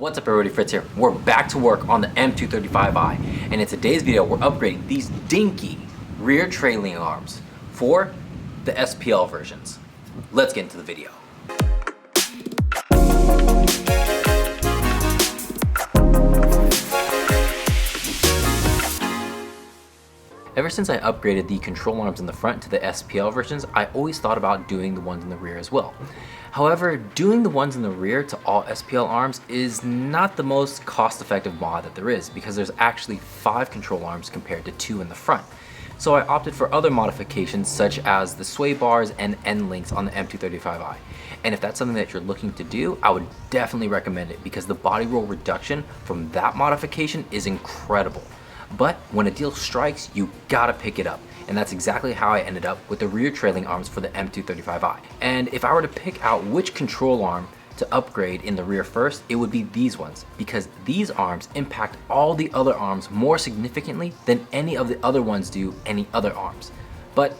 What's up everybody, Fritz here. We're back to work on the M235i, and in today's video we're upgrading these dinky rear trailing arms for the SPL versions. Let's get into the video. Ever since I upgraded the control arms in the front to the SPL versions, I always thought about doing the ones in the rear as well. However, doing the ones in the rear to all SPL arms is not the most cost-effective mod that there is, because there's actually 5 control arms compared to 2 in the front. So I opted for other modifications such as the sway bars and end links on the M235i. And if that's something that you're looking to do, I would definitely recommend it, because the body roll reduction from that modification is incredible. But when a deal strikes, you gotta pick it up. And that's exactly how I ended up with the rear trailing arms for the M235i. And if I were to pick out which control arm to upgrade in the rear first, it would be these ones, because these arms impact all the other arms more significantly than any of the other ones do any other arms. But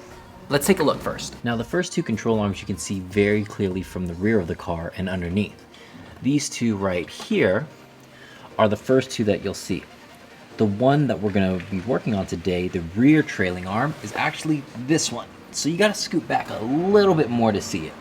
let's take a look first. Now the first 2 control arms you can see very clearly from the rear of the car and underneath. These 2 right here are the first 2 that you'll see. The one that we're going to be working on today, the rear trailing arm, is actually this one. So you got to scoot back a little bit more to see it.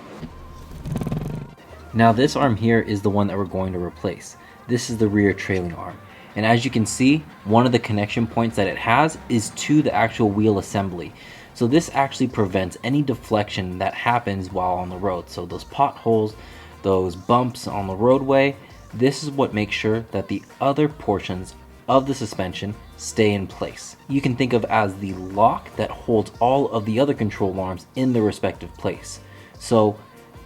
Now this arm here is the one that we're going to replace. This is the rear trailing arm. And as you can see, one of the connection points that it has is to the actual wheel assembly. So this actually prevents any deflection that happens while on the road. So those potholes, those bumps on the roadway, this is what makes sure that the other portions of the suspension stay in place. You can think of as the lock that holds all of the other control arms in their respective place. So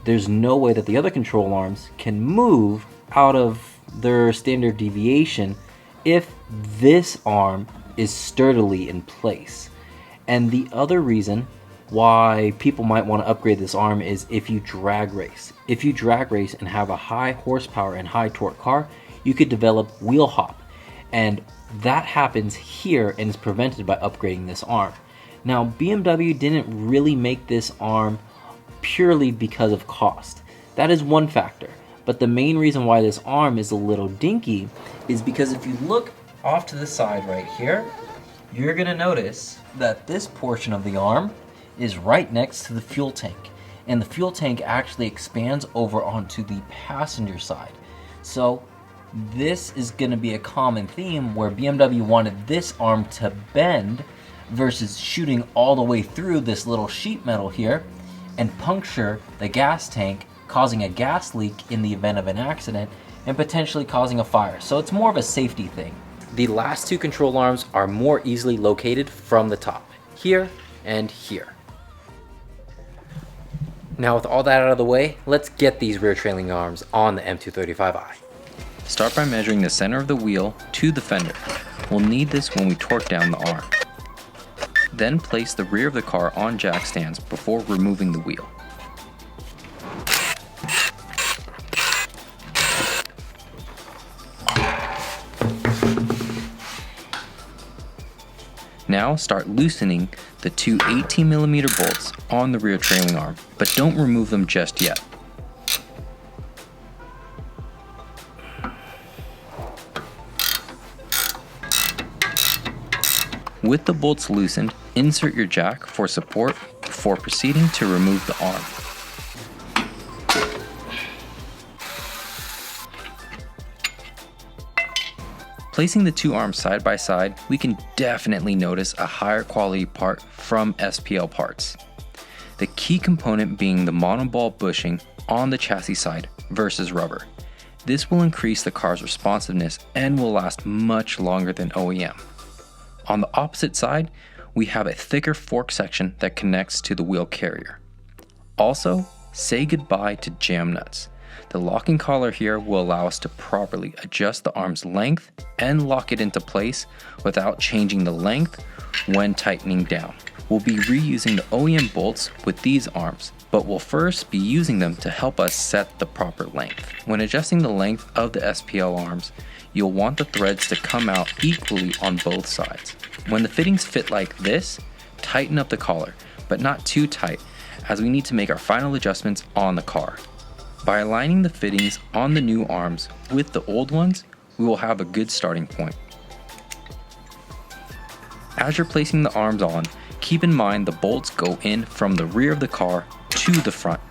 there's no way that the other control arms can move out of their standard deviation if this arm is sturdily in place. And the other reason why people might want to upgrade this arm is if you drag race. If you drag race and have a high horsepower and high torque car, you could develop wheel hop. And that happens here and is prevented by upgrading this arm. Now, BMW didn't really make this arm purely because of cost. That is one factor. But the main reason why this arm is a little dinky is because if you look off to the side right here, you're going to notice that this portion of the arm is right next to the fuel tank. And the fuel tank actually expands over onto the passenger side. So this is going to be a common theme where BMW wanted this arm to bend versus shooting all the way through this little sheet metal here and puncture the gas tank, causing a gas leak in the event of an accident and potentially causing a fire. So it's more of a safety thing. The last 2 control arms are more easily located from the top, here and here. Now with all that out of the way, let's get these rear trailing arms on the M235i. Start by measuring the center of the wheel to the fender. We'll need this when we torque down the arm. Then place the rear of the car on jack stands before removing the wheel. Now start loosening the 2 18mm bolts on the rear trailing arm, but don't remove them just yet. With the bolts loosened, insert your jack for support before proceeding to remove the arm. Placing the 2 arms side by side, we can definitely notice a higher quality part from SPL parts. The key component being the monoball bushing on the chassis side versus rubber. This will increase the car's responsiveness and will last much longer than OEM. On the opposite side, we have a thicker fork section that connects to the wheel carrier. Also, say goodbye to jam nuts. The locking collar here will allow us to properly adjust the arm's length and lock it into place without changing the length when tightening down. We'll be reusing the OEM bolts with these arms, but we'll first be using them to help us set the proper length. When adjusting the length of the SPL arms, you'll want the threads to come out equally on both sides. When the fittings fit like this, tighten up the collar, but not too tight, as we need to make our final adjustments on the car. By aligning the fittings on the new arms with the old ones, we will have a good starting point. As you're placing the arms on, keep in mind the bolts go in from the rear of the car to the front.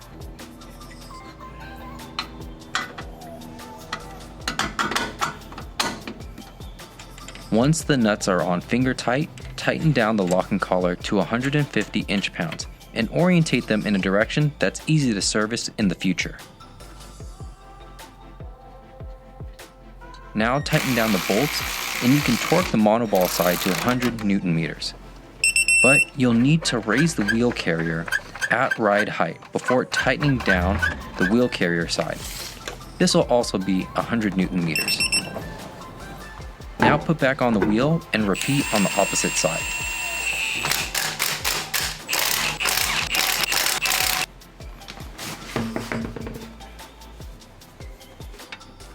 Once the nuts are on finger tight, tighten down the locking collar to 150 inch-pounds and orientate them in a direction that's easy to service in the future. Now tighten down the bolts and you can torque the monoball side to 100 Newton meters. But you'll need to raise the wheel carrier at ride height before tightening down the wheel carrier side. This will also be 100 Newton meters. Now put back on the wheel and repeat on the opposite side.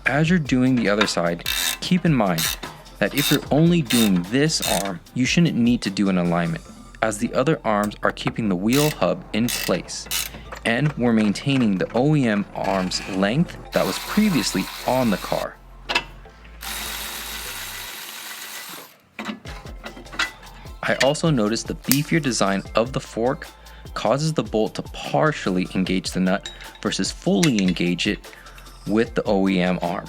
As you're doing the other side, keep in mind that if you're only doing this arm, you shouldn't need to do an alignment, as the other arms are keeping the wheel hub in place, and we're maintaining the OEM arm's length that was previously on the car. I also noticed the beefier design of the fork causes the bolt to partially engage the nut versus fully engage it with the OEM arm.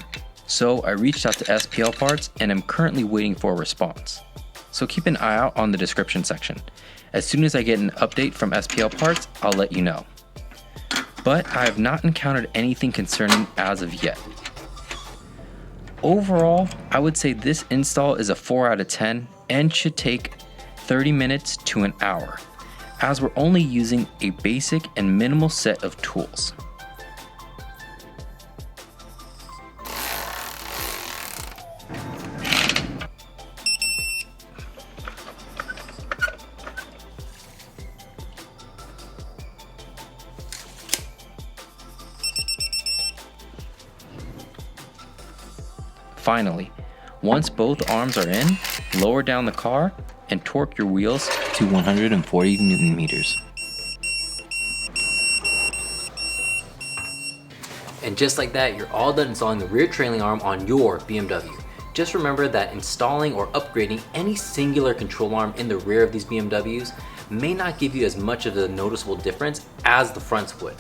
So I reached out to SPL Parts and am currently waiting for a response. So keep an eye out on the description section. As soon as I get an update from SPL Parts, I'll let you know. But I have not encountered anything concerning as of yet. Overall, I would say this install is a 4 out of 10 and should take 30 minutes to an hour, as we're only using a basic and minimal set of tools. Finally, once both arms are in, lower down the car and torque your wheels to 140 Newton meters. And just like that, you're all done installing the rear trailing arm on your BMW. Just remember that installing or upgrading any singular control arm in the rear of these BMWs may not give you as much of a noticeable difference as the fronts would.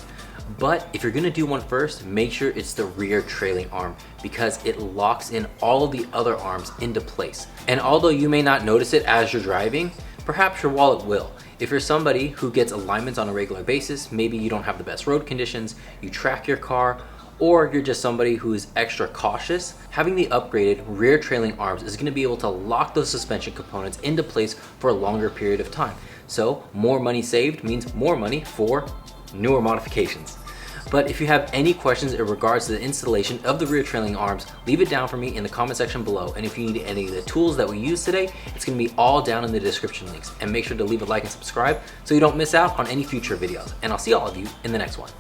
But if you're gonna do one first, make sure it's the rear trailing arm because it locks in all of the other arms into place. And although you may not notice it as you're driving, perhaps your wallet will. If you're somebody who gets alignments on a regular basis, maybe you don't have the best road conditions, you track your car, or you're just somebody who is extra cautious, having the upgraded rear trailing arms is gonna be able to lock those suspension components into place for a longer period of time. So more money saved means more money for newer modifications. But if you have any questions in regards to the installation of the rear trailing arms, leave it down for me in the comment section below. And if you need any of the tools that we use today, it's gonna be all down in the description links. And make sure to leave a like and subscribe so you don't miss out on any future videos. And I'll see all of you in the next one.